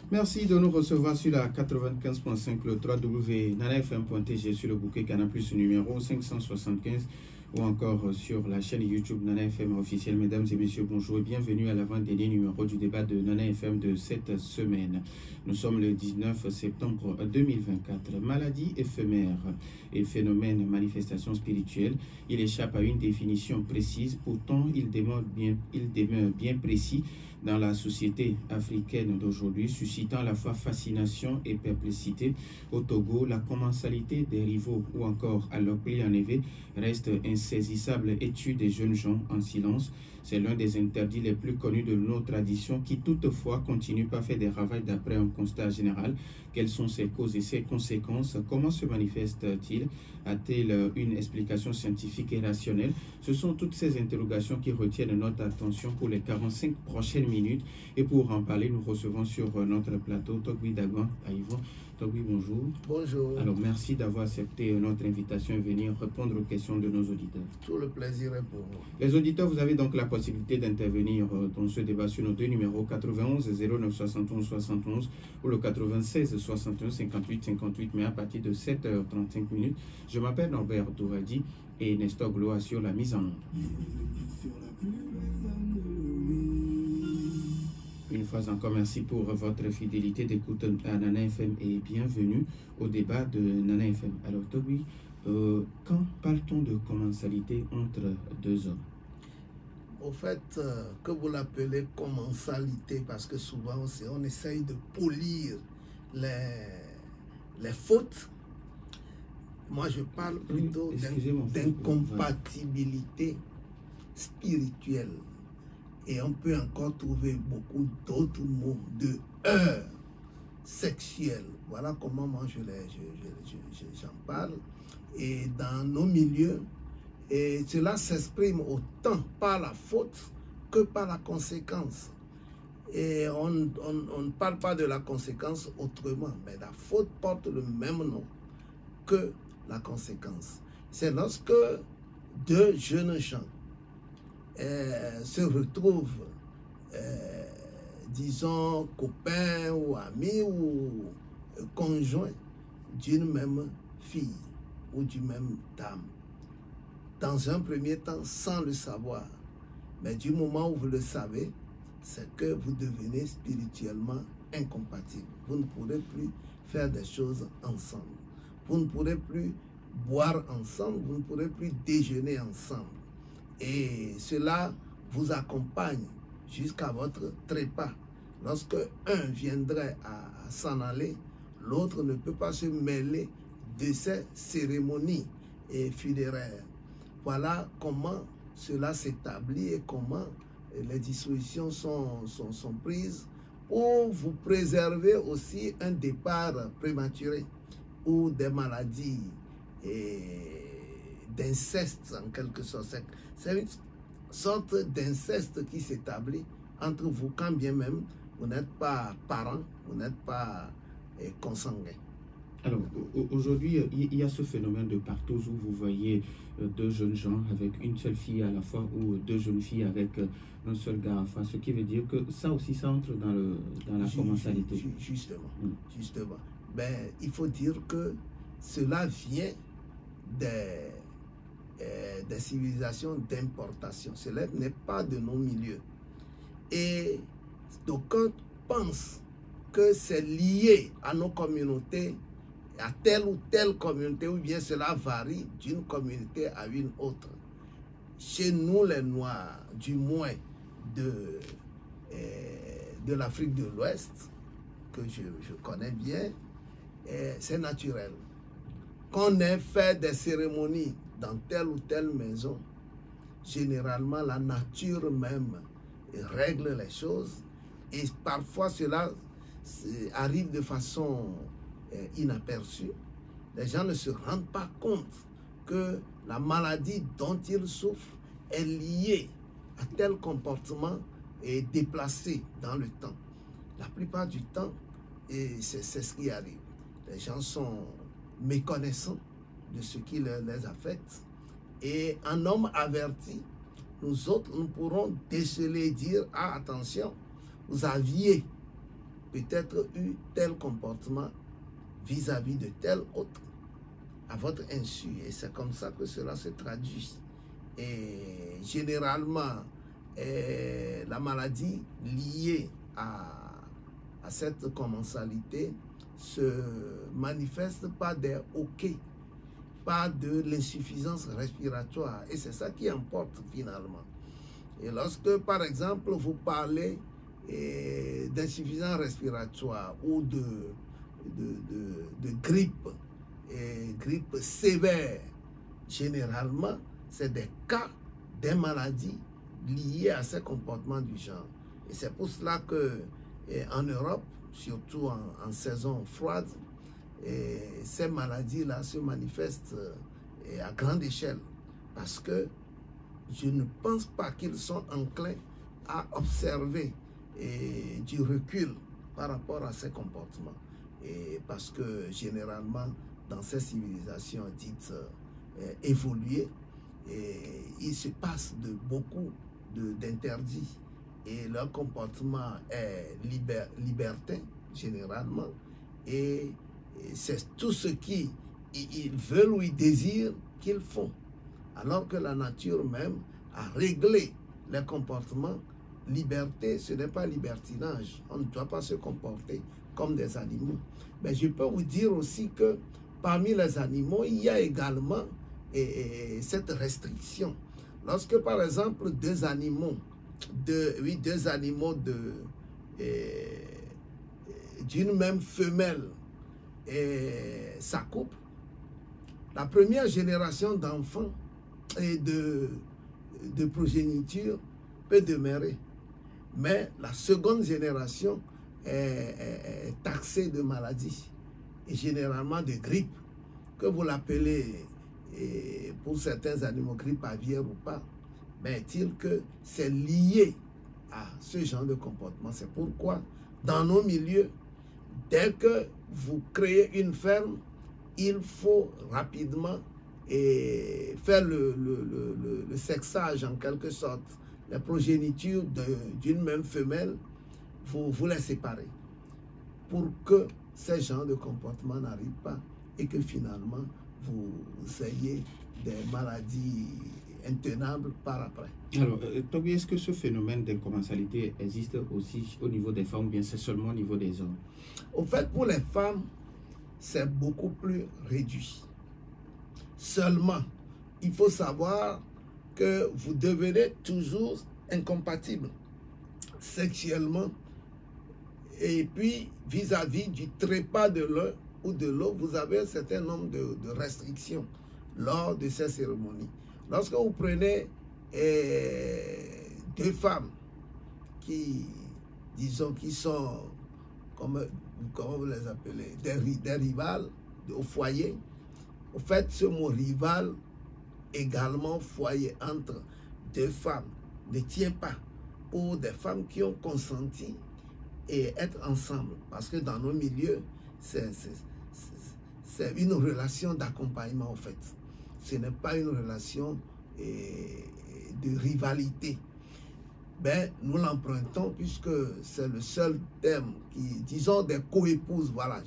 Merci de nous recevoir sur la 95.5, le 3W-nanafm.tg sur le bouquet Canal Plus numéro 575 ou encore sur la chaîne YouTube Nana FM officielle. Mesdames et messieurs, bonjour et bienvenue à l'avant-dernier numéro du débat de Nana FM de cette semaine. Nous sommes le 19 septembre 2024. Maladie éphémère et phénomène manifestation spirituelle, il échappe à une définition précise, pourtant il demeure bien précis dans la société africaine d'aujourd'hui, suscitant à la fois fascination et perplexité. Au Togo, la commensalité des rivaux ou encore à leur pli en éveil reste insaisissable et tue des jeunes gens en silence. C'est l'un des interdits les plus connus de nos traditions qui toutefois continue pas faire des ravages d'après un constat général. Quelles sont ses causes et ses conséquences? Comment se manifeste-t-il? A-t-il une explication scientifique et rationnelle? Ce sont toutes ces interrogations qui retiennent notre attention pour les 45 prochaines minutes. Et pour en parler, nous recevons sur notre plateau Togui Dagwan Aïvo. Togui, bonjour. Bonjour. Alors, merci d'avoir accepté notre invitation et venir répondre aux questions de nos auditeurs. Tout le plaisir est pour vous. Les auditeurs, vous avez donc la possibilité d'intervenir dans ce débat sur nos deux numéros 91 09 71 71 ou le 96 61 58 58, mais à partir de 7h35 minutes. Je m'appelle Norbert Touradi et Nestor Glo assure la mise en onde. Une fois encore, merci pour votre fidélité d'écoute à Nana FM et bienvenue au débat de Nana FM. Alors, Toby, quand parle-t-on de commensalité entre deux hommes? Au fait, que vous l'appelez commensalité, parce que souvent on essaye de polir les fautes. Moi, je parle plutôt d'incompatibilité spirituelle. Et on peut encore trouver beaucoup d'autres mots, de heurts sexuels. Voilà comment moi j'en parle. Et dans nos milieux, et cela s'exprime autant par la faute que par la conséquence. Et on ne parle pas de la conséquence autrement, mais la faute porte le même nom que la conséquence. C'est lorsque deux jeunes gens se retrouvent, disons, copains ou amis ou conjoints d'une même fille ou d'une même dame. Dans un premier temps, sans le savoir. Mais du moment où vous le savez, c'est que vous devenez spirituellement incompatibles. Vous ne pourrez plus faire des choses ensemble. Vous ne pourrez plus boire ensemble, vous ne pourrez plus déjeuner ensemble. Et cela vous accompagne jusqu'à votre trépas. Lorsque un viendrait à s'en aller, l'autre ne peut pas se mêler de ces cérémonies funéraires. Voilà comment cela s'établit et comment les dispositions sont prises pour vous préserver aussi un départ prématuré ou des maladies d'inceste en quelque sorte. C'est une sorte d'inceste qui s'établit entre vous quand bien même vous n'êtes pas parents, vous n'êtes pas consanguins. Alors, aujourd'hui, il y a ce phénomène de partout où vous voyez deux jeunes gens avec une seule fille à la fois ou deux jeunes filles avec un seul gars à la fois, ce qui veut dire que ça aussi, ça entre dans la commensalité. Justement. Ben, il faut dire que cela vient des civilisations d'importation. Cela n'est pas de nos milieux. Et d'aucuns pensent que c'est lié à nos communautés, à telle ou telle communauté, ou bien cela varie d'une communauté à une autre. Chez nous, les Noirs, du moins de l'Afrique de l'Ouest, que je connais bien, c'est naturel. Qu'on ait fait des cérémonies dans telle ou telle maison, généralement la nature même règle les choses et parfois cela arrive de façon inaperçue. Les gens ne se rendent pas compte que la maladie dont ils souffrent est liée à tel comportement et déplacé dans le temps. La plupart du temps, c'est ce qui arrive. Les gens sont méconnaissants de ce qui les affecte. Et un homme averti, nous autres, nous pourrons déceler et dire, ah, attention, vous aviez peut-être eu tel comportement vis-à-vis de tel autre, à votre insu. Et c'est comme ça que cela se traduit. Et généralement, la maladie liée à cette commensalité se manifeste par des hoquets, pas de l'insuffisance respiratoire. Et c'est ça qui importe finalement. Et lorsque, par exemple, vous parlez d'insuffisance respiratoire ou de grippe, grippe sévère, généralement, c'est des cas des maladies liées à ces comportements du genre. Et c'est pour cela que en Europe, surtout en saison froide, ces maladies-là se manifestent à grande échelle. Parce que je ne pense pas qu'ils sont enclins à observer du recul par rapport à ces comportements. Et parce que généralement, dans ces civilisations dites évoluées, il se passe de beaucoup d'interdits. Et leur comportement est libertin, généralement. Et c'est tout ce qu'ils veulent ou ils désirent qu'ils font. Alors que la nature même a réglé les comportements. Liberté, ce n'est pas libertinage. On ne doit pas se comporter comme des animaux. Mais je peux vous dire aussi que parmi les animaux, il y a également cette restriction. Lorsque, par exemple, deux animaux d'une même femelle s'accouplent, la première génération d'enfants et de progéniture peut demeurer. Mais la seconde génération est taxée de maladies, et généralement de grippe, que vous l'appelez, pour certains animaux, grippe aviaire ou pas, mais est-il que c'est lié à ce genre de comportement. C'est pourquoi, dans nos milieux, dès que vous créez une ferme, il faut rapidement faire le sexage en quelque sorte. Les progénitures d'une même femelle, vous les séparez pour que ces genres de comportements n'arrivent pas et que finalement vous ayez des maladies intenables par après. Alors, Toby, est-ce que ce phénomène d'incommensalité existe aussi au niveau des femmes ou bien c'est seulement au niveau des hommes? Au fait, pour les femmes, c'est beaucoup plus réduit. Seulement, il faut savoir que vous devenez toujours incompatible sexuellement, et puis vis-à-vis du trépas de l'un ou de l'autre, vous avez un certain nombre de restrictions lors de ces cérémonies. Lorsque vous prenez deux femmes qui, disons, qui sont, comment vous les appelez, des rivales au foyer, au fait, ce mot rival également foyer entre deux femmes ne tient pas pour des femmes qui ont consenti et être ensemble, parce que dans nos milieux c'est une relation d'accompagnement. En fait, ce n'est pas une relation de rivalité. Ben, nous l'empruntons puisque c'est le seul thème qui, disons, des coépouses. Voilà,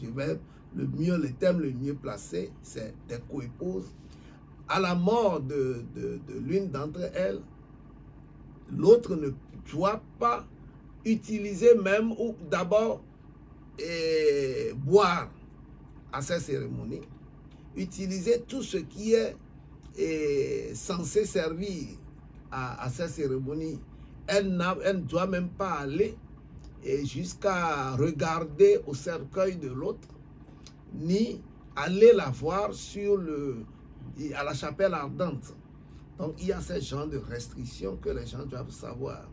le thème le mieux placé, c'est des coépouses. À la mort de l'une d'entre elles, l'autre ne doit pas utiliser même ou d'abord boire à ces cérémonies, utiliser tout ce qui est censé servir à ces cérémonies. Elle ne doit même pas aller jusqu'à regarder au cercueil de l'autre, ni aller la voir à la chapelle ardente. Donc il y a ce genre de restrictions que les gens doivent savoir.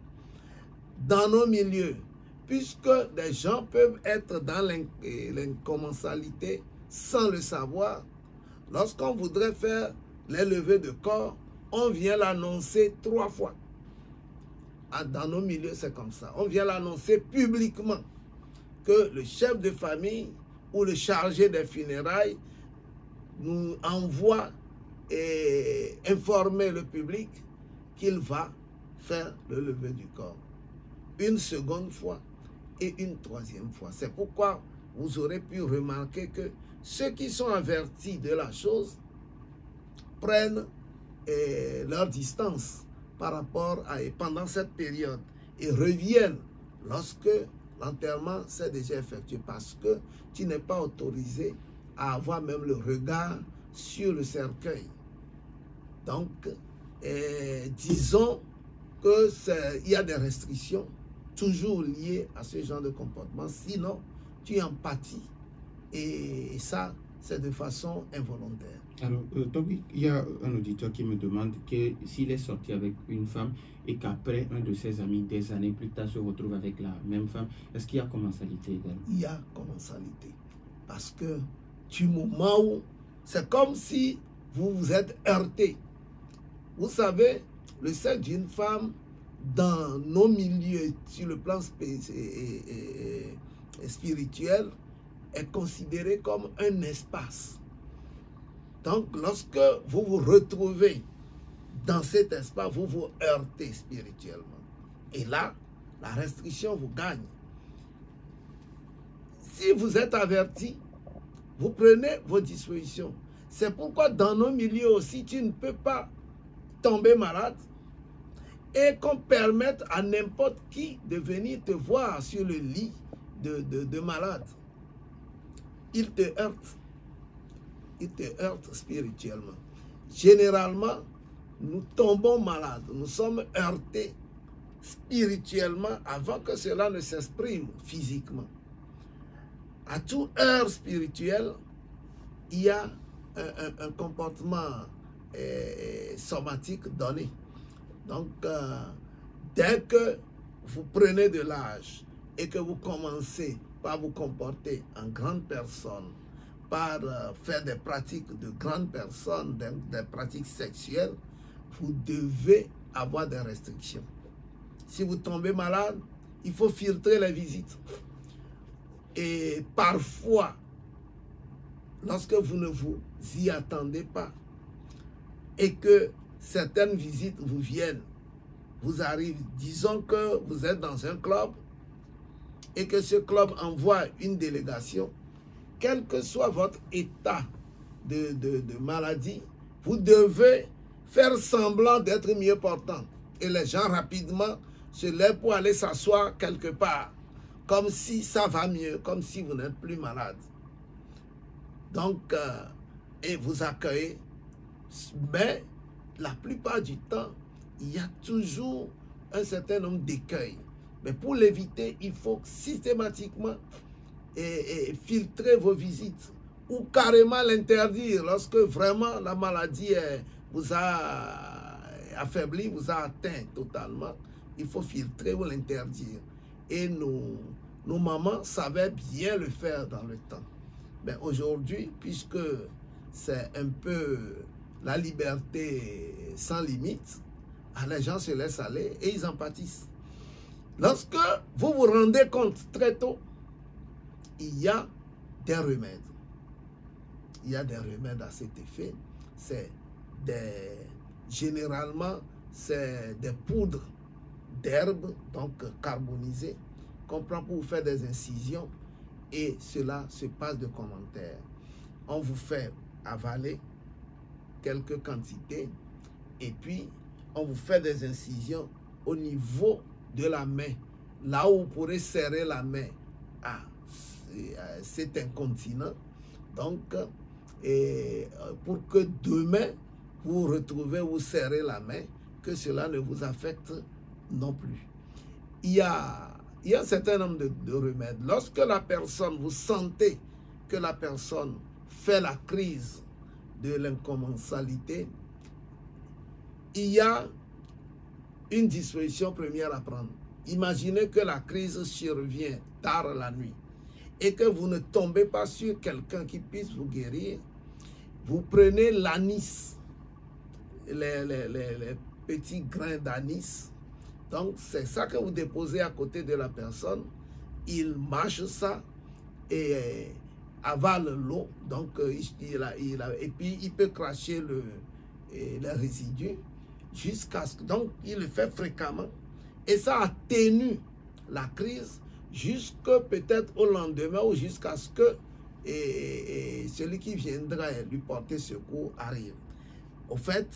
Dans nos milieux, puisque des gens peuvent être dans l'incommensalité sans le savoir, lorsqu'on voudrait faire les levées de corps, on vient l'annoncer 3 fois. Dans nos milieux, c'est comme ça. On vient l'annoncer publiquement que le chef de famille ou le chargé des funérailles nous envoie et informer le public qu'il va faire le lever du corps. Une seconde fois, et une troisième fois. C'est pourquoi vous aurez pu remarquer que ceux qui sont avertis de la chose prennent leur distance par rapport à pendant cette période et reviennent lorsque l'enterrement s'est déjà effectué, parce que tu n'es pas autorisé à avoir même le regard sur le cercueil. Donc, disons qu'il y a des restrictions toujours liées à ce genre de comportement, sinon tu en pâtis, et ça, c'est de façon involontaire. Alors, Toby, il y a un auditeur qui me demande que s'il est sorti avec une femme et qu'après, un de ses amis, des années plus tard, se retrouve avec la même femme, est-ce qu'il y a commensalité également? Il y a commensalité. Parce que du moment où, c'est comme si vous vous êtes heurté. Vous savez, le sexe d'une femme, dans nos milieux, sur le plan spirituel, est considéré comme un espace. Donc, lorsque vous vous retrouvez dans cet espace, vous vous heurtez spirituellement. Et là, la restriction vous gagne. Si vous êtes averti, vous prenez vos dispositions. C'est pourquoi dans nos milieux aussi, tu ne peux pas tomber malade et qu'on permette à n'importe qui de venir te voir sur le lit de malade. Il te heurte. Il te heurte spirituellement. Généralement, nous tombons malades, nous sommes heurtés spirituellement avant que cela ne s'exprime physiquement. À toute heure spirituelle, il y a un comportement somatique donné. Donc, dès que vous prenez de l'âge et que vous commencez par vous comporter en grande personne, par faire des pratiques de grandes personnes, des pratiques sexuelles, vous devez avoir des restrictions. Si vous tombez malade, il faut filtrer les visites. Et parfois, lorsque vous ne vous y attendez pas et que certaines visites vous viennent, vous arrivent, disons que vous êtes dans un club et que ce club envoie une délégation, quel que soit votre état de maladie, vous devez faire semblant d'être mieux portant. Et les gens rapidement se lèvent pour aller s'asseoir quelque part, comme si ça va mieux, comme si vous n'êtes plus malade. Donc, et vous accueillez. Mais la plupart du temps, il y a toujours un certain nombre d'écueils. Mais pour l'éviter, il faut systématiquement filtrer vos visites ou carrément l'interdire lorsque vraiment la maladie vous a affaibli, vous a atteint totalement. Il faut filtrer ou l'interdire. Et nos mamans savaient bien le faire dans le temps. Mais aujourd'hui, puisque c'est un peu la liberté sans limite, les gens se laissent aller et ils en pâtissent. Lorsque vous vous rendez compte très tôt, il y a des remèdes. Il y a des remèdes à cet effet. Généralement, c'est des poudres d'herbes, donc carbonisées, qu'on prend pour vous faire des incisions et cela se passe de commentaires. On vous fait avaler quelques quantités et puis on vous fait des incisions au niveau de la main, là où vous pourrez serrer la main à cet incontinent. Donc, pour que demain, vous retrouvez, vous serrez la main, que cela ne vous affecte non plus. Il y a un certain nombre de remèdes. Lorsque la personne, vous sentez que la personne fait la crise de l'incommensalité, il y a une disposition première à prendre. Imaginez que la crise survient tard la nuit et que vous ne tombez pas sur quelqu'un qui puisse vous guérir. Vous prenez l'anis, les petits grains d'anis. Donc, c'est ça que vous déposez à côté de la personne. Il mâche ça et avale l'eau. Donc, et puis, il peut cracher les résidus jusqu'à ce que... Donc, il le fait fréquemment. Et ça atténue la crise jusque peut-être au lendemain ou jusqu'à ce que celui qui viendra lui porter secours arrive. Au fait,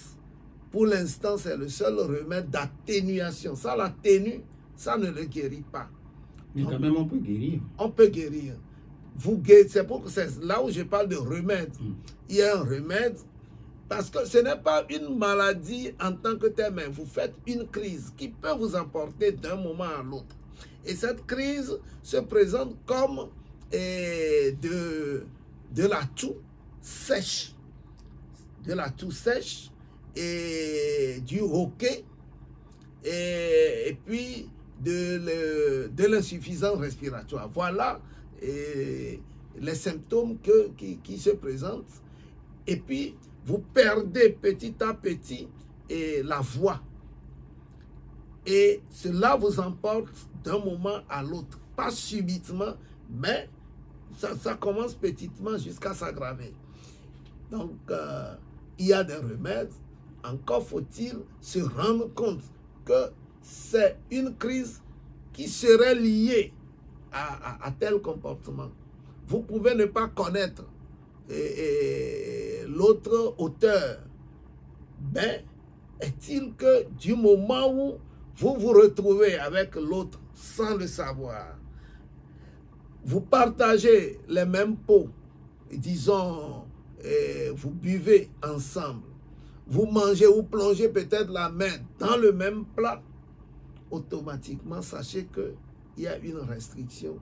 pour l'instant, c'est le seul remède d'atténuation. Ça l'atténue, ça ne le guérit pas. Mais quand même, on peut guérir. On peut guérir. C'est là où je parle de remède. Il y a un remède, parce que ce n'est pas une maladie en tant que telle, mais vous faites une crise qui peut vous emporter d'un moment à l'autre. Et cette crise se présente comme de la toux sèche. De la toux sèche et du hoquet et puis de l'insuffisance respiratoire. Voilà les symptômes qui se présentent. Et puis, vous perdez petit à petit la voix. Et cela vous emporte d'un moment à l'autre. Pas subitement, mais ça commence petitement jusqu'à s'aggraver. Donc, il y a des remèdes. Encore faut-il se rendre compte que c'est une crise qui serait liée à tel comportement. Vous pouvez ne pas connaître l'autre auteur. Mais est-il que du moment où vous vous retrouvez avec l'autre sans le savoir, vous partagez les mêmes pots, disons, vous buvez ensemble, vous mangez ou plongez peut-être la main dans le même plat, automatiquement, sachez qu'il y a une restriction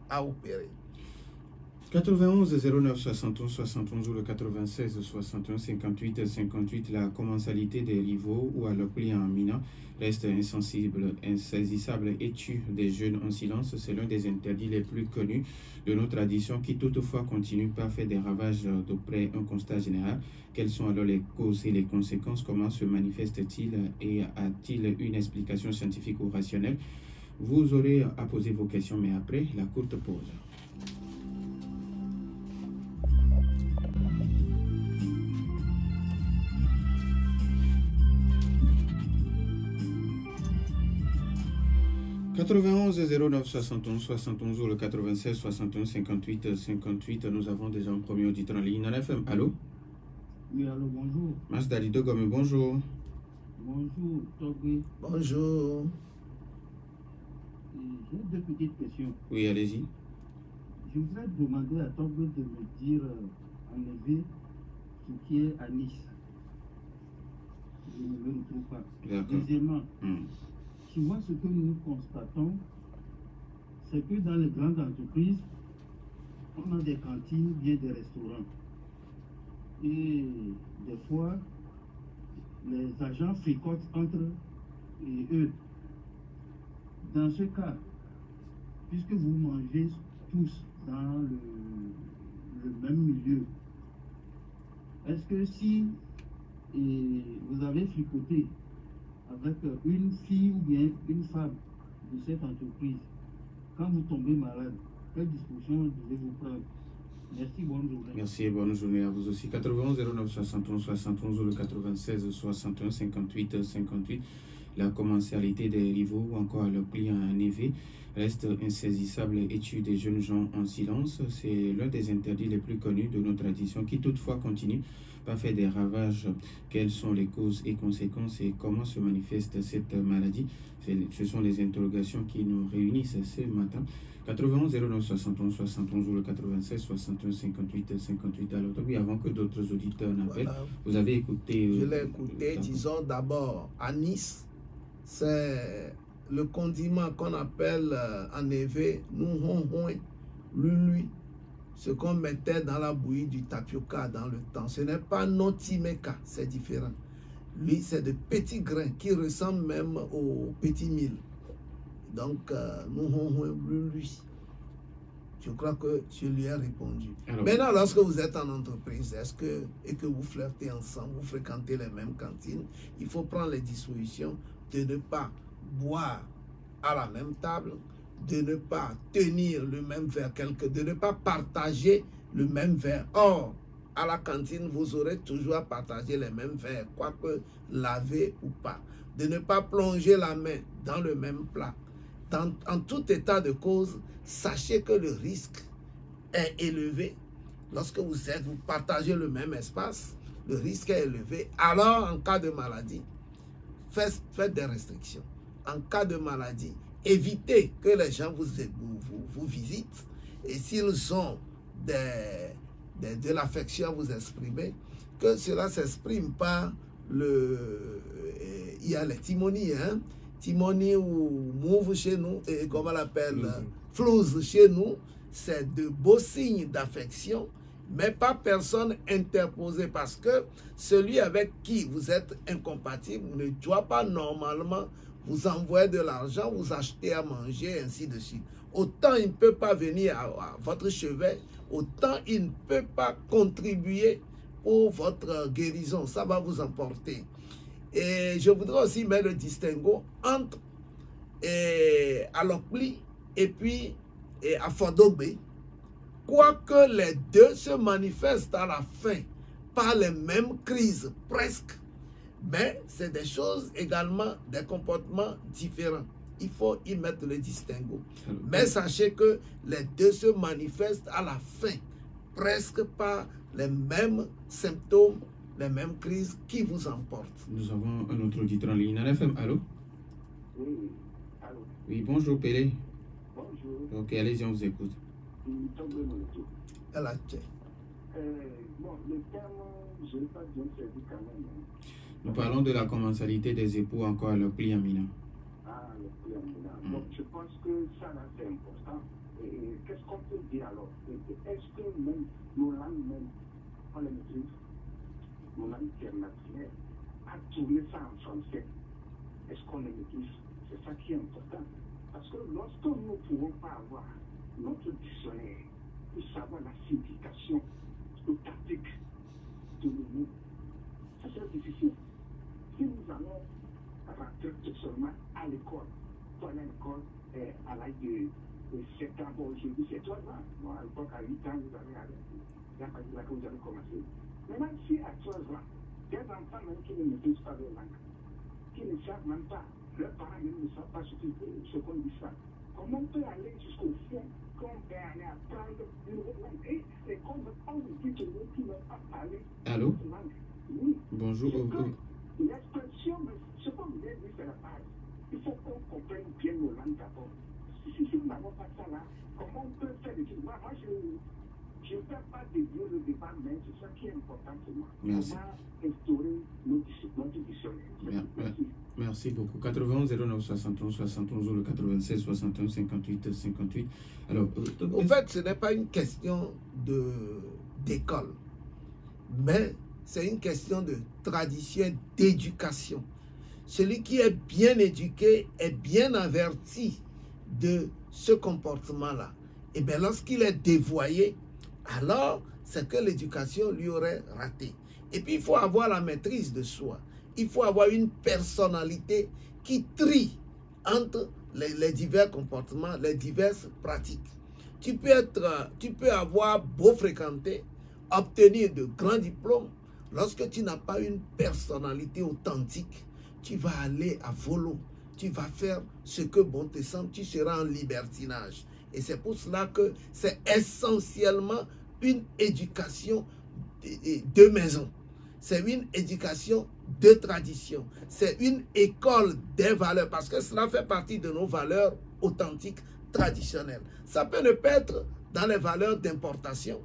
à opérer. 91 09 71 71 ou le 96 61 58 58, la commensalité des rivaux ou à leur client en minant reste insensible, insaisissable et tue des jeunes en silence. C'est l'un des interdits les plus connus de nos traditions qui toutefois continue par faire des ravages d'après un constat général. Quelles sont alors les causes et les conséquences? Comment se manifeste-t-il et a-t-il une explication scientifique ou rationnelle? Vous aurez à poser vos questions, mais après la courte pause. « 91 09 71 71 ou le 96 61 58 58. Nous avons déjà un premier auditeur en ligne. Nana FM, allô? Oui, allô, bonjour. Mas Dalido Gomme, bonjour. Bonjour, Togbe. Bonjour. J'ai deux petites questions. Oui, allez-y. Je voudrais demander à Togbe de me dire enlever ce qui est à Nice. Je ne le retrouve pas. Deuxièmement, souvent ce que nous constatons, c'est que dans les grandes entreprises, on a des cantines, bien des restaurants. Et des fois, les agents fricotent entre eux. Dans ce cas, puisque vous mangez tous dans le même milieu, est-ce que si vous avez fricoté avec une fille ou bien une femme de cette entreprise, quand vous tombez malade, quelle disposition devez-vous prendre? Merci, bonne journée. Merci et bonne journée à vous aussi. 91 09 71 71 ou le 96 61 58 58. La commensalité des rivaux ou encore le client en éveil reste insaisissable et tue des jeunes gens en silence. C'est l'un des interdits les plus connus de nos traditions qui toutefois continue par faire des ravages. Quelles sont les causes et conséquences et comment se manifeste cette maladie? Ce sont les interrogations qui nous réunissent ce matin. 91 09 71 71 ou le 96 61 58 58. Alors, oui, avant que d'autres auditeurs n'appellent, voilà. Vous avez écouté... Je l'ai écouté. Disons d'abord, à Nice, c'est le condiment qu'on appelle en éveil, lui, ce qu'on mettait dans la bouillie du tapioca dans le temps. Ce n'est pas notimeka, c'est différent. Lui, c'est de petits grains qui ressemblent même aux petits milles. Donc, lui. Je crois que je lui ai répondu. Alors, maintenant, lorsque vous êtes en entreprise, et que vous flirtez ensemble, vous fréquentez les mêmes cantines, il faut prendre les dispositions de ne pas boire à la même table, de ne pas tenir le même verre, de ne pas partager le même verre. Or, à la cantine, vous aurez toujours à partager les mêmes verres, quoique lavé ou pas. De ne pas plonger la main dans le même plat. en tout état de cause, sachez que le risque est élevé. Lorsque vous partagez le même espace, le risque est élevé. Alors, en cas de maladie, faites des restrictions. En cas de maladie, évitez que les gens vous visitent. Et s'ils ont de l'affection à vous exprimer, que cela s'exprime par il y a les timonies, hein? Timoni ou move chez nous, et comment on l'appelle, flouze chez nous, c'est de beaux signes d'affection, mais pas personne interposée, parce que celui avec qui vous êtes incompatible ne doit pas normalement vous envoyer de l'argent, vous acheter à manger, ainsi de suite. Autant il ne peut pas venir à votre chevet, autant il ne peut pas contribuer pour votre guérison. Ça va vous emporter. Et je voudrais aussi mettre le distinguo entre Alokli et puis Afodogbe. Quoique les deux se manifestent à la fin par les mêmes crises, presque. Mais c'est des choses également, des comportements différents. Il faut y mettre le distinguo. Mais sachez que les deux se manifestent à la fin, presque par les mêmes symptômes, les mêmes crises qui vous emportent. Nous avons un autre auditeur en ligne. FM, allô? Oui, allô? Oui, bonjour Pélé. Bonjour. Ok, allez-y, on vous écoute. Elle a tché. Bon, le terme, je n'ai pas bien saisi quand même. Nous parlons de la commensalité des époux encore à leur pli Amina. Ah, le pli Amina. Donc, je pense que ça, là, c'est important. Et qu'est-ce qu'on peut dire alors? Est-ce que même nos langues, même, on les maîtrise? Nos langues internationales, à tourner ça en français, est-ce qu'on les maîtrise? C'est ça qui est important. Parce que lorsque nous ne pouvons pas avoir notre dictionnaire pour savoir la signification automatique de nos mots, ça c'est difficile. Si nous allons rentrer seulement à l'école, pour aller à l'école à l'âge de 7 ans, bon, aujourd'hui c'est 3 ans. Moi, à l'époque, à 8 ans, vous allez aller. C'est à partir de là que vous allez commencer. Maintenant, si à 3 ans, des enfants même qui ne maîtrisent pas leur langue, qui ne savent même pas, leurs parents ne savent pas ce qu'on dit ça, comment on peut aller jusqu'au fond, qu'on peut aller apprendre une autre langue? Et comme on vous dit que nous qui ne pas parler Allô? une langue. Oui. Bonjour. L'expression, ce qu'on vous a dit, c'est la base. Il faut qu'on comprenne bien nos langues d'abord. Si nous n'avons pas ça là, comment on peut faire des choses? Moi, je ne fais pas dédier le débat, mais c'est ça qui est important pour moi. Merci. Comment instaurer notre dictionnaire. Merci beaucoup. 91 09 71 71 ou le 96 61 58 58. Alors, au fait, ce n'est pas une question d'école, mais c'est une question de tradition, d'éducation. Celui qui est bien éduqué est bien averti de ce comportement-là. Et bien, lorsqu'il est dévoyé, alors c'est que l'éducation lui aurait raté. Et puis, il faut avoir la maîtrise de soi. Il faut avoir une personnalité qui trie entre les divers comportements, les diverses pratiques. Tu peux avoir beau fréquenter, obtenir de grands diplômes. Lorsque tu n'as pas une personnalité authentique, tu vas aller à volo. Tu vas faire ce que bon te semble, tu seras en libertinage. Et c'est pour cela que c'est essentiellement une éducation de maison. C'est une éducation de tradition. C'est une école des valeurs, parce que cela fait partie de nos valeurs authentiques, traditionnelles. Ça peut ne pas être dans les valeurs d'importation,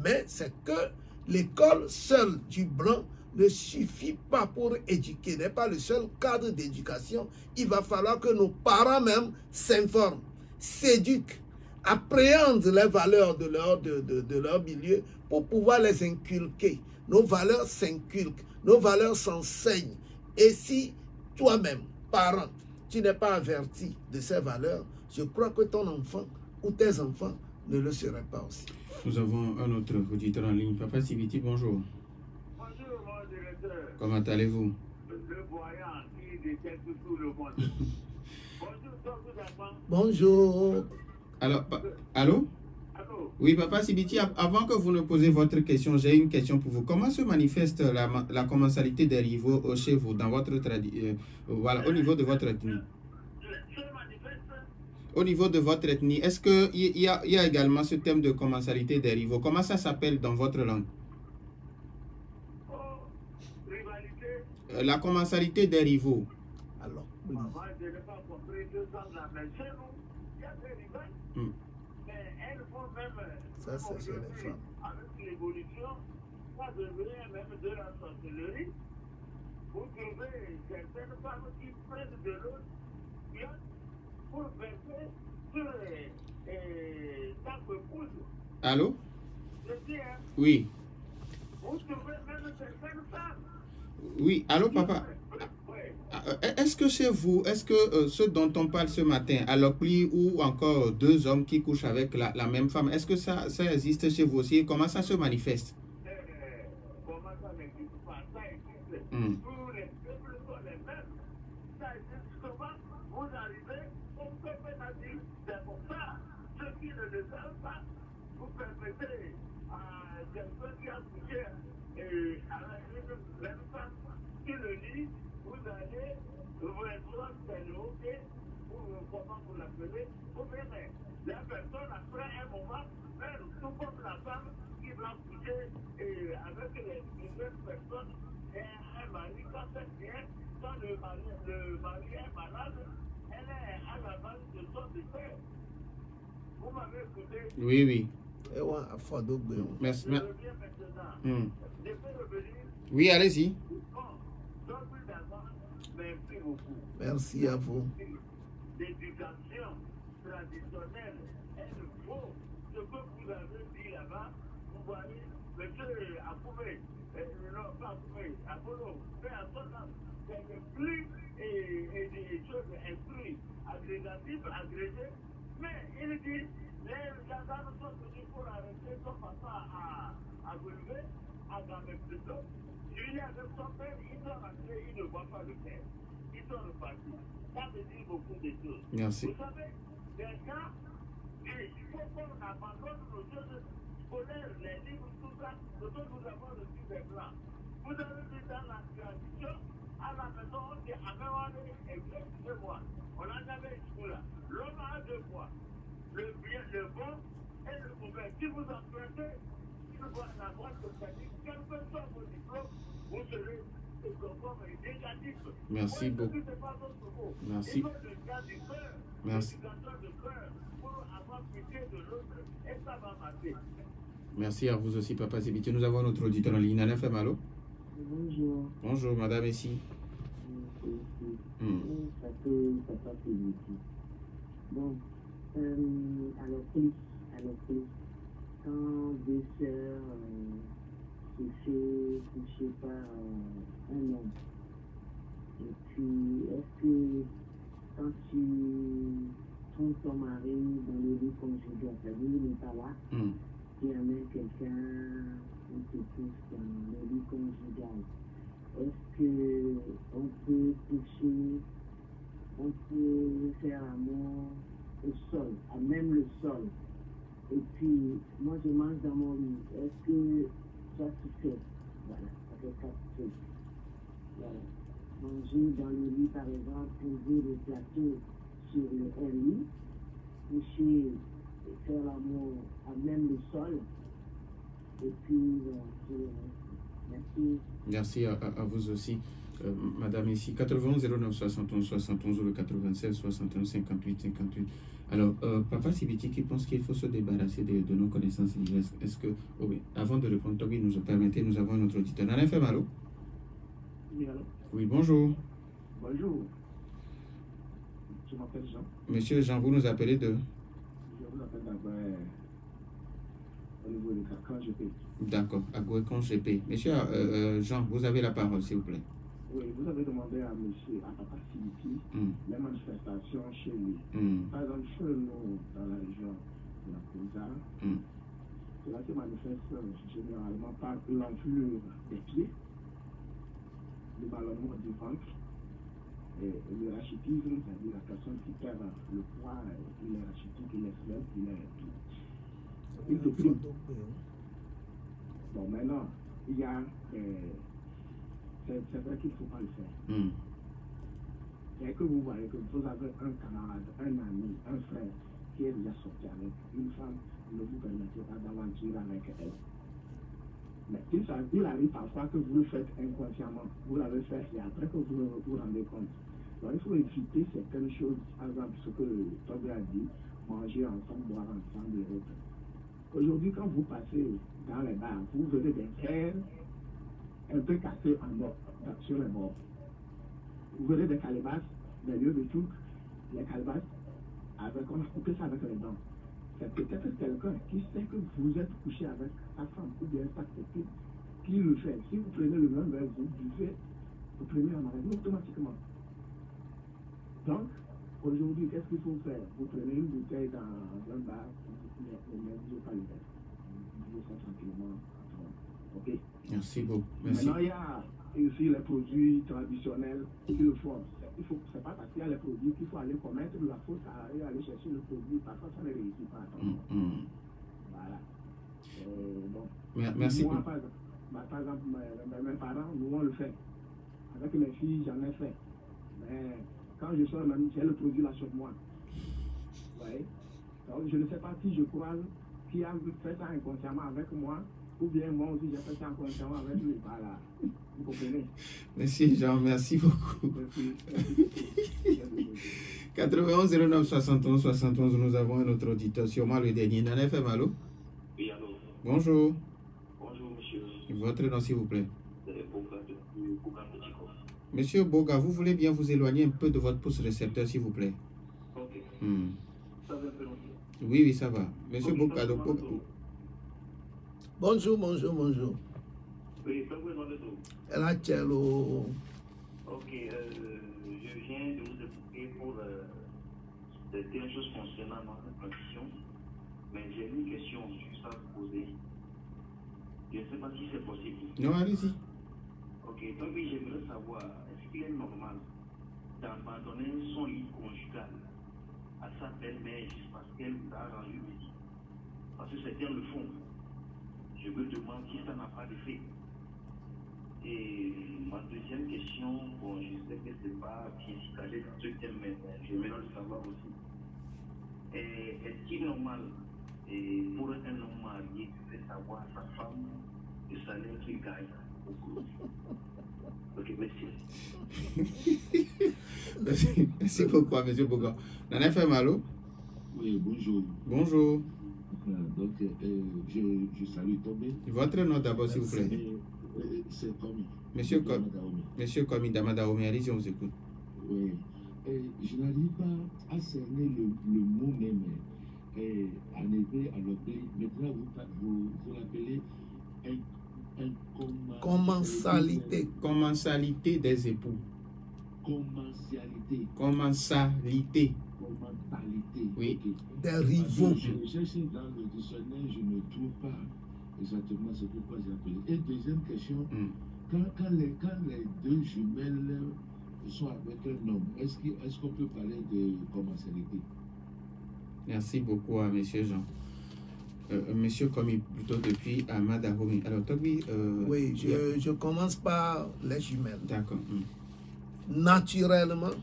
mais c'est que l'école seule du blanc ne suffit pas pour éduquer, n'est pas le seul cadre d'éducation. Il va falloir que nos parents même s'informent, s'éduquent, appréhendent les valeurs de leur milieu pour pouvoir les inculquer. Nos valeurs s'inculquent, nos valeurs s'enseignent. Et si toi-même, parent, tu n'es pas averti de ces valeurs, je crois que ton enfant ou tes enfants ne le seraient pas aussi. Nous avons un autre auditeur en ligne. Papa Sibiti, bonjour. Bonjour, mon directeur. Comment allez-vous? Le voyant qui déteste tout le monde. Bonjour, tous enfants. Bonjour. Alors, allô? Allô? Oui, Papa Sibiti, avant que vous ne posez votre question, j'ai une question pour vous. Comment se manifeste la commensalité des rivaux chez vous, dans votre voilà, au niveau de votre ethnie? Se manifeste Au niveau de votre ethnie, est-ce qu'il y a également ce thème de commensalité des rivaux? Comment ça s'appelle dans votre langue? Rivalité. La commensalité des rivaux. Alors, Moi, je n'ai pas compris 2 ans là, mais chez nous, il y a des rivales. Mais elles font même. ça, c'est chez les femmes. Avec l'évolution, ça devient même de la sorcellerie. Vous trouvez certaines femmes qui prennent de l'eau pour verser sur ta épouse. Allô? Je dis, hein, Oui. vous trouvez même certaines femmes. Oui, allô papa? Oui. Est-ce que chez vous, est-ce que ce dont on parle ce matin, Alokli ou encore 2 hommes qui couchent avec la même femme, est-ce que ça existe chez vous aussi? Comment ça se manifeste? Comment ça n'existe pas? Ça existe. Tous les peuples sont les mêmes. Ça existe comment? Vous arrivez au peuple natif. C'est pour ça, ceux qui ne le savent pas, vous permettez à quelqu'un qui a couché avec une même femme qui le lit, vous allez vous être télé, ou comment vous l'appelez, vous verrez. La personne, après un moment, elle, tout comme la femme qui va coucher avec les mêmes personnes, et un mari, quand elle vient, quand le mari est malade, elle est à la base de son décès. Vous m'avez écouté? Oui, oui. Et ouais, à fois d'autres. Merci. Je reviens maintenant. Je peux revenir? Oui, allez-y. Bon, donc d'abord, merci beaucoup. Merci à vous. L'éducation traditionnelle, elle vaut ce que vous avez dit là-bas. Vous voyez, monsieur Akoumé, non pas Akoumé, Apollo, mais à son âme, c'est plus des choses instruites, agrégatives, agrégées, mais il dit, les gendarmes sont venus pour arrêter son papa à Goulouvé, à Gamé plutôt. Lui avec son père, ils sont rentrés, ils ne voient pas le père. Ils sont repartis. Ça veut dire beaucoup de choses. Merci. Vous savez, les gens, il faut qu'on abandonne nos choses scolaires, les livres, tout ça, ce que nous avons reçu des blancs. Vous avez vu dans la tradition, à la maison, on dit, excusez-moi, on a jamais une là. L'homme a 2 fois. Le bien, le bon et le mauvais. Si vous empruntez, si vous voyez la boîte de pratique, quel que soit vos diplômes, vous serez conforme et négatif. Merci beaucoup. Merci. Il faut le cas du cœur, Merci. l'éducation de cœur, pour avoir pitié de l'autre, et ça va marcher. Merci à vous aussi, Papa Zébiti. Nous avons notre auditeur en ligne. Nana FM, allô? Bonjour. Bonjour, madame, ici. Papa Zébiti. Bon, alors plus, quand 2 sœurs se fait coucher par un homme, et puis est-ce que quand tu trouves ton mari dans le lit conjugal, c'est-à-dire il n'est pas là, tu amènes quelqu'un qui te pousse dans le lit conjugal, est-ce qu'on peut toucher, on peut faire l'amour au sol, à même le sol? Et puis, moi je mange dans mon lit. Est-ce que ça se fait? Voilà, ça fait 4 trucs. Voilà. Manger dans le lit, par exemple, poser le plateau sur un lit, coucher et faire l'amour à même le sol. Et puis, merci. Merci à vous aussi, madame, ici. 91 09 71 71 ou le 96 61 58 58. Alors, Papa Zébiti qui pense qu'il faut se débarrasser de nos connaissances diverses. Est-ce que, oh oui, avant de répondre, Toby nous a permis, nous avons notre auditeur. Nana FM, allô? Oui, allô? Oui, bonjour. Bonjour. Je m'appelle Jean. Monsieur Jean, vous nous appelez de? Je vous appelle d'abord au niveau de Carcan GP. D'accord, à Gouécon GP. Monsieur Jean, vous avez la parole, s'il vous plaît. Oui, vous avez demandé à Papa Zébiti les manifestations chez lui. Par exemple, chez nous, dans la région de la Pouza, cela se manifeste généralement par l'enflure des pieds, le ballonnement du ventre, et le rachitisme, c'est-à-dire la personne qui perd le poids, il est rachitique, il est fleuve, il déprime. Bon, maintenant, il y a... c'est vrai qu'il ne faut pas le faire. et que vous voyez que vous avez un camarade, un ami, un frère qui est déjà sorti avec une femme, ne vous permettez pas d'aventure avec elle. Mais il arrive parfois que vous le faites inconsciemment, vous l'avez fait et après que vous vous rendez compte. Donc il faut éviter certaines choses, par exemple ce que Toby a dit, manger ensemble, boire ensemble et autres. Aujourd'hui, quand vous passez dans les bars, vous verrez des verres un peu cassés en bord, sur les bords. Vous verrez des calebasses, des lieux de chouk, les calebasses, on a coupé ça avec les dents. C'est peut-être quelqu'un qui sait que vous êtes couché avec sa femme ou bien sa copine qui le fait. Si vous prenez le même verre, vous buvez, vous prenez la maladie automatiquement. Donc, aujourd'hui, qu'est-ce qu'il faut faire? Vous prenez une bouteille dans un bar, vous ne mettez pas le verre. Vous buvez ça tranquillement. Ok? Merci beaucoup. Merci. Maintenant, il y a aussi les produits traditionnels qui le font. C'est pas parce qu'il y a les produits qu'il faut aller commettre la faute à aller chercher le produit. Parfois, ça ne réussit pas. Voilà. Bon. Merci. Moi, par exemple, mes parents, nous, on le fait. Avec mes filles, j'en ai fait. Mais quand je sors, même, j'ai le produit là sur moi. Vous voyez? Donc, je ne sais pas si je crois qui a fait ça inconsciemment avec moi. Ou bien moi aussi, j'ai fait ça inconsciemment avec lui. Voilà. Vous comprenez? Merci Jean, merci beaucoup. Merci. 91 09 71 71, nous avons un autre auditeur sur moi, le dernier. Nana FM, allô? Oui, allô. Bonjour. Bonjour, monsieur. Votre nom, s'il vous plaît. Boga de Boga Petitco. Monsieur Boga, vous voulez bien vous éloigner un peu de votre pouce récepteur, s'il vous plaît? Ok. Ça va un peu longtemps. Oui, oui, ça va. Monsieur Boga, donc... Bonjour, bonjour, bonjour. Oui, ça va dans le dos. Elle a cello. Ok, je viens de vous écouter pour des choses concernant ma transition, mais j'ai une question juste à vous poser. Je ne sais pas si c'est possible. Non, allez-y. Ok, donc oui, j'aimerais savoir, est-ce qu'il est normal d'abandonner son lit conjugal à sa belle-mère juste parce qu'elle vous a rendu visite? Parce que certains le font. Je me demande si ça n'a pas d'effet. Et ma deuxième question, bon, je sais que ce n'est pas bien citadé dans ce thème, mais j'aimerais le savoir aussi. Est-ce qu'il est normal pour un homme marié de faire savoir à sa femme le salaire qu'il gagne au cours? Ok, merci. Merci beaucoup, M. Boga. Nana FM, allô? Oui, bonjour. Bonjour. Donc, je salue Tombé. Votre nom d'abord, s'il vous plaît. C'est Komi. Monsieur Komi Damadaomi, allez-y, on vous écoute. Oui. Je n'arrive pas à cerner le mot même. En effet, alors, maintenant, vous l'appelez Commensalité. Commensalité des époux. Commensalité. Commensalité. Oui. Okay. Des rivaux. Je cherche dans le dictionnaire, je ne trouve pas exactement ce pourquoi j'ai appelé. Et deuxième question, quand les deux jumelles sont avec un homme, est-ce qu'on peut parler de commensalité? Merci beaucoup à M. Jean. Monsieur Komi, plutôt depuis Amadahomi. Alors, Toby... oui, je commence par les jumelles. D'accord. Naturellement,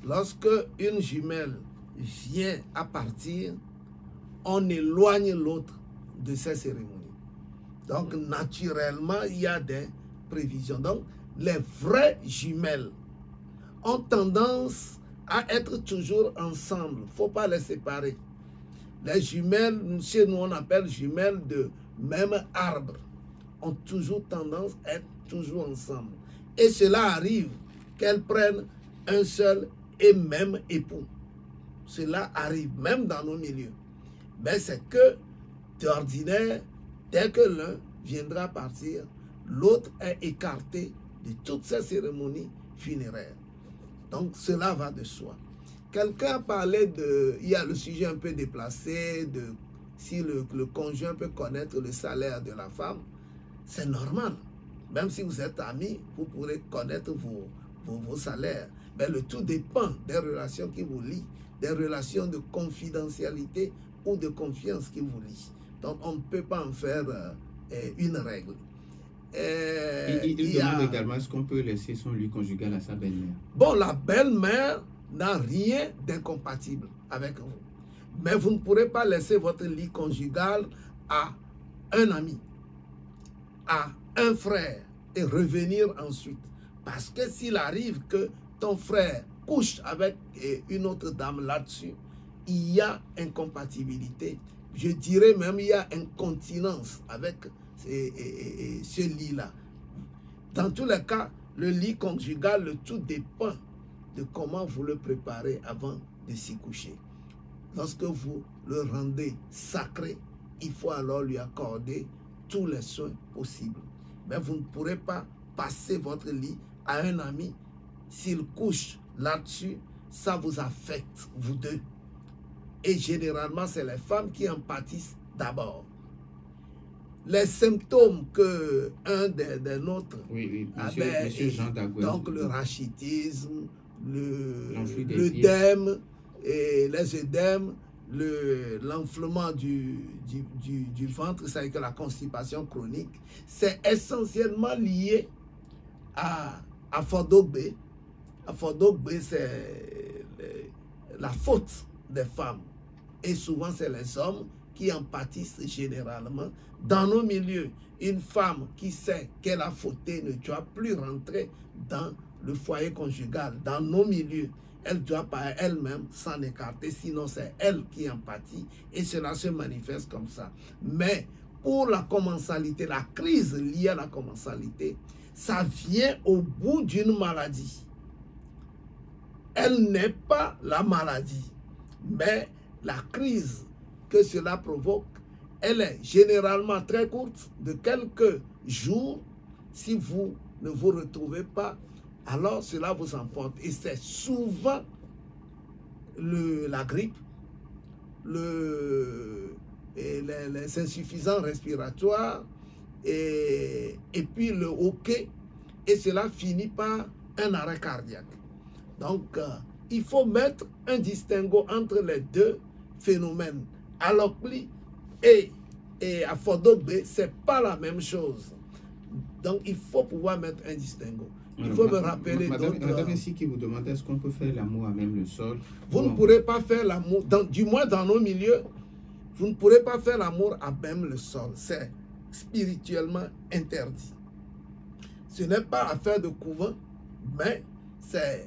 lorsque une jumelle vient à partir, on éloigne l'autre de ces cérémonies. Donc, naturellement, il y a des prévisions. Donc, les vraies jumelles ont tendance à être toujours ensemble. Il ne faut pas les séparer. Les jumelles, chez nous, on appelle jumelles de même arbre, ont toujours tendance à être toujours ensemble. Et cela arrive qu'elles prennent un seul et même époux. Cela arrive même dans nos milieux. Mais c'est que, d'ordinaire, dès que l'un viendra partir, l'autre est écarté de toutes ces cérémonies funéraires. Donc cela va de soi. Quelqu'un a parlé de... Il y a le sujet un peu déplacé, de si le conjoint peut connaître le salaire de la femme. C'est normal. Même si vous êtes amis, vous pourrez connaître vos salaires. Mais le tout dépend des relations qui vous lient, des relations de confidentialité ou de confiance qui vous lient. Donc on ne peut pas en faire une règle. Il demande également, est-ce qu'on peut laisser son lit conjugal à sa belle-mère? Bon, la belle-mère n'a rien d'incompatible avec vous. Mais vous ne pourrez pas laisser votre lit conjugal à un ami, à un frère, et revenir ensuite. Parce que s'il arrive que ton frère couche avec une autre dame là-dessus, il y a incompatibilité. Je dirais même il y a incontinence avec ce lit-là. Dans tous les cas, le lit conjugal, le tout dépend de comment vous le préparez avant de s'y coucher. Lorsque vous le rendez sacré, il faut alors lui accorder tous les soins possibles. Mais vous ne pourrez pas passer votre lit à un ami. S'il couche là-dessus, ça vous affecte, vous deux. Et généralement, c'est les femmes qui en pâtissent d'abord. Les symptômes que un des nôtres avait, donc le rachitisme, l'œdème, et les œdèmes, l'enflement du ventre, c'est-à-dire que la constipation chronique, c'est essentiellement lié à Fodogbe. Fodogbe, c'est la faute des femmes. Et souvent, c'est les hommes qui en pâtissent généralement. Dans nos milieux, une femme qui sait qu'elle a fauté ne doit plus rentrer dans le foyer conjugal. Dans nos milieux, elle doit par elle-même s'en écarter, sinon c'est elle qui en pâtit et cela se manifeste comme ça. Mais pour la commensalité, la crise liée à la commensalité, ça vient au bout d'une maladie. Elle n'est pas la maladie, mais la crise que cela provoque, elle est généralement très courte, de quelques jours. Si vous ne vous retrouvez pas, alors cela vous emporte. Et c'est souvent la grippe, les insuffisants respiratoires et puis le hoquet. Et cela finit par un arrêt cardiaque. Donc, il faut mettre un distinguo entre les deux phénomènes. Alokli et Fodogbe, ce n'est pas la même chose. Donc, il faut pouvoir mettre un distinguo. Il faut me rappeler. Madame ici qui vous demande, est-ce qu'on peut faire l'amour à même le sol? Vous ne pourrez pas faire l'amour, du moins dans nos milieux, vous ne pourrez pas faire l'amour à même le sol. C'est spirituellement interdit. Ce n'est pas affaire de couvent, mais c'est,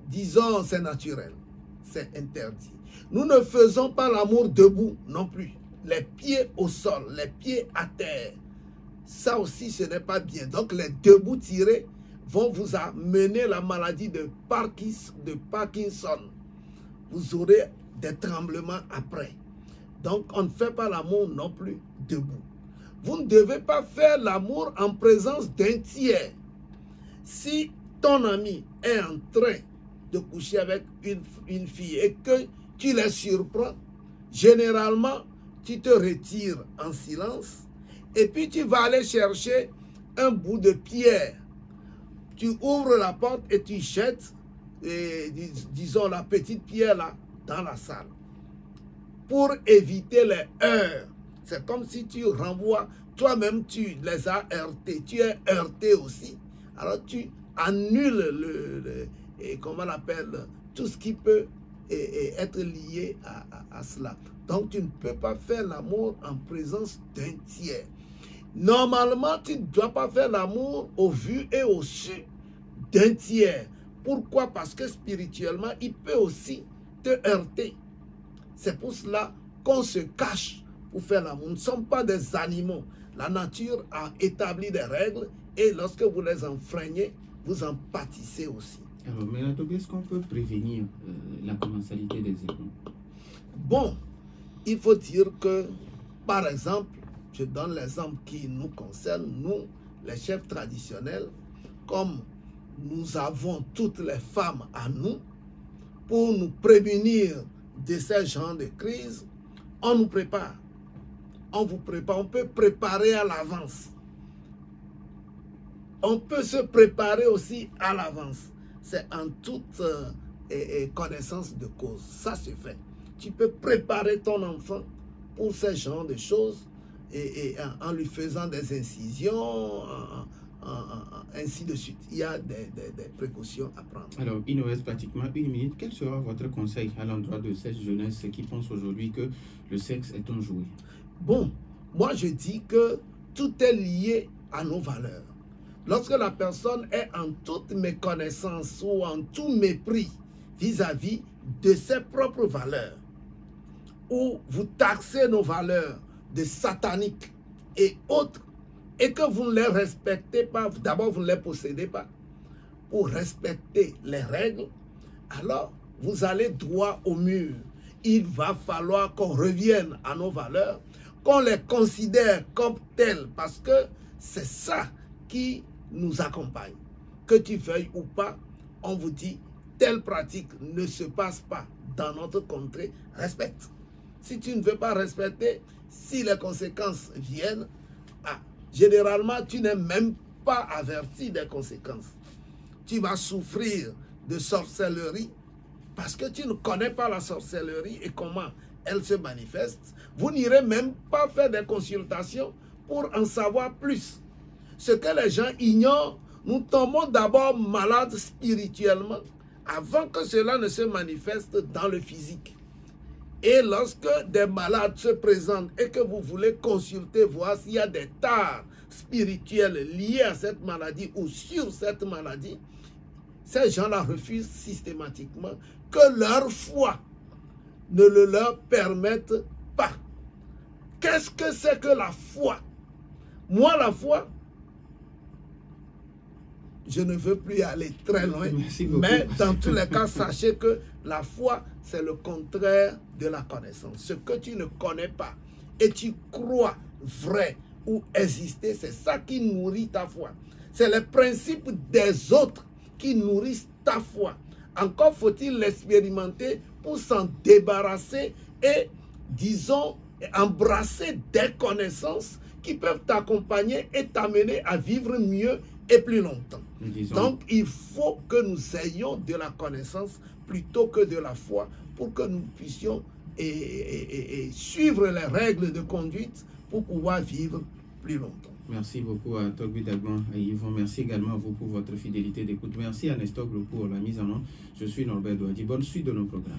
disons, c'est naturel. C'est interdit. Nous ne faisons pas l'amour debout non plus. Les pieds au sol, les pieds à terre. Ça aussi, ce n'est pas bien. Donc, les debout tirés vont vous amener la maladie de Parkinson. Vous aurez des tremblements après. Donc, on ne fait pas l'amour non plus debout. Vous ne devez pas faire l'amour en présence d'un tiers. Si ton ami est en train de coucher avec une fille et que tu les surprends, généralement, tu te retires en silence et puis tu vas aller chercher un bout de pierre. Tu ouvres la porte et tu jettes, disons, la petite pierre là dans la salle pour éviter les heurts. C'est comme si tu renvoies, toi-même tu les as heurtés, tu es heurté aussi. Alors tu annules comment on l'appelle, tout ce qui peut être lié à cela. Donc tu ne peux pas faire l'amour en présence d'un tiers. Normalement, tu ne dois pas faire l'amour au vu et au su d'un tiers. Pourquoi? Parce que spirituellement, il peut aussi te heurter. C'est pour cela qu'on se cache pour faire l'amour. Nous ne sommes pas des animaux. La nature a établi des règles et lorsque vous les enfreignez, vous en pâtissez aussi. Alors, mais est-ce qu'on peut prévenir la commensalité des époux? Bon, il faut dire que, par exemple, je donne l'exemple qui nous concerne, nous, les chefs traditionnels, comme nous avons toutes les femmes à nous, pour nous prémunir de ces genres de crises, on nous prépare. On vous prépare, on peut préparer à l'avance. On peut se préparer aussi à l'avance. C'est en toute connaissance de cause. Ça se fait. Tu peux préparer ton enfant pour ce genre de choses et en lui faisant des incisions, ainsi de suite. Il y a des précautions à prendre. Alors, il nous reste pratiquement 1 minute. Quel sera votre conseil à l'endroit de cette jeunesse qui pense aujourd'hui que le sexe est un jouet? Bon, moi je dis que tout est lié à nos valeurs. Lorsque la personne est en toute méconnaissance ou en tout mépris vis-à-vis de ses propres valeurs, ou vous taxez nos valeurs de sataniques et autres, et que vous ne les respectez pas, d'abord vous ne les possédez pas, pour respecter les règles, alors vous allez droit au mur. Il va falloir qu'on revienne à nos valeurs, qu'on les considère comme telles, parce que c'est ça qui nous accompagne. Que tu veuilles ou pas, on vous dit, telle pratique ne se passe pas dans notre contrée, respecte. Si tu ne veux pas respecter, si les conséquences viennent, généralement, tu n'es même pas averti des conséquences. Tu vas souffrir de sorcellerie parce que tu ne connais pas la sorcellerie et comment elle se manifeste. Vous n'irez même pas faire des consultations pour en savoir plus. Ce que les gens ignorent, nous tombons d'abord malades spirituellement avant que cela ne se manifeste dans le physique. Et lorsque des malades se présentent et que vous voulez consulter, voir s'il y a des tares spirituelles liées à cette maladie ou sur cette maladie, ces gens-là refusent systématiquement que leur foi ne le leur permette pas. Qu'est-ce que c'est que la foi? Moi, la foi, je ne veux plus aller très loin, mais dans tous les cas, sachez que la foi, c'est le contraire de la connaissance. Ce que tu ne connais pas et tu crois vrai ou exister, c'est ça qui nourrit ta foi. C'est les principes des autres qui nourrissent ta foi. Encore faut-il l'expérimenter pour s'en débarrasser et, disons, embrasser des connaissances qui peuvent t'accompagner et t'amener à vivre mieux et plus longtemps. Donc, il faut que nous ayons de la connaissance plutôt que de la foi pour que nous puissions suivre les règles de conduite pour pouvoir vivre plus longtemps. Merci beaucoup à Togbi Dagban et Yvon. Merci également à vous pour votre fidélité d'écoute. Merci à Nestor pour la mise en œuvre. Je suis Norbert Douadi. Bonne suite de nos programmes.